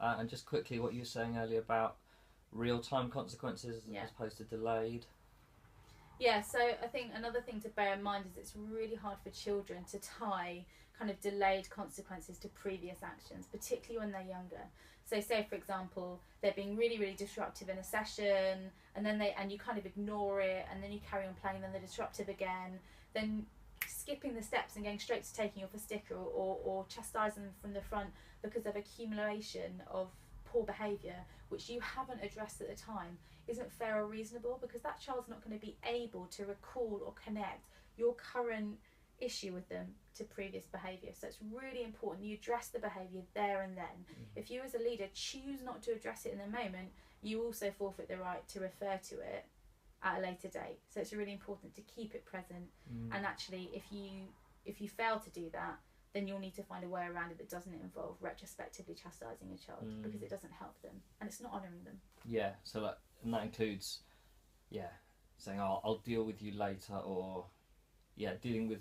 And just quickly, what you were saying earlier about real-time consequences as opposed to delayed. Yeah, so I think another thing to bear in mind is it's really hard for children to tie kind of delayed consequences to previous actions, particularly when they're younger. So say for example, they're being really, really disruptive in a session and you kind of ignore it and then you carry on playing, then they're disruptive again, then skipping the steps and going straight to taking off a sticker or chastising them from the front because of accumulation of poor behaviour which you haven't addressed at the time isn't fair or reasonable, because that child's not going to be able to recall or connect your current issue with them to previous behaviour. So it's really important you address the behaviour there and then. If you as a leader choose not to address it in the moment, you also forfeit the right to refer to it at a later date. So it's really important to keep it present, and actually if you fail to do that, then you'll need to find a way around it that doesn't involve retrospectively chastising a child, because it doesn't help them and it's not honouring them. Yeah, so that includes, saying, oh, I'll deal with you later, or dealing with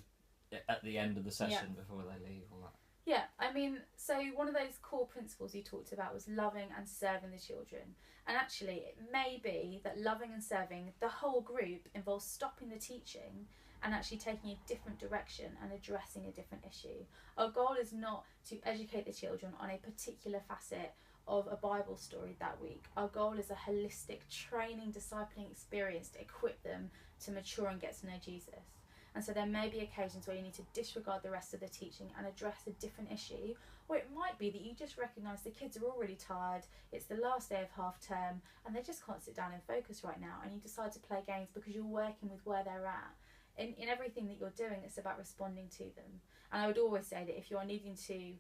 it at the end of the session before they leave, all that. Yeah, I mean, so one of those core principles you talked about was loving and serving the children. And actually, it may be that loving and serving the whole group involves stopping the teaching and actually taking a different direction and addressing a different issue. Our goal is not to educate the children on a particular facet of a Bible story that week. Our goal is a holistic training, discipling experience to equip them to mature and get to know Jesus. And so there may be occasions where you need to disregard the rest of the teaching and address a different issue, or it might be that you just recognise the kids are all really tired, it's the last day of half term and they just can't sit down and focus right now, and you decide to play games because you're working with where they're at. In everything that you're doing, it's about responding to them. And I would always say that if you're needing to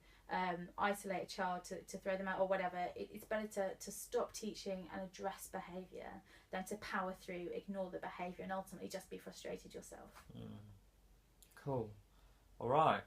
isolate a child to throw them out or whatever, it's better to stop teaching and address behaviour than to power through, ignore the behaviour and ultimately just be frustrated yourself. Cool. All right.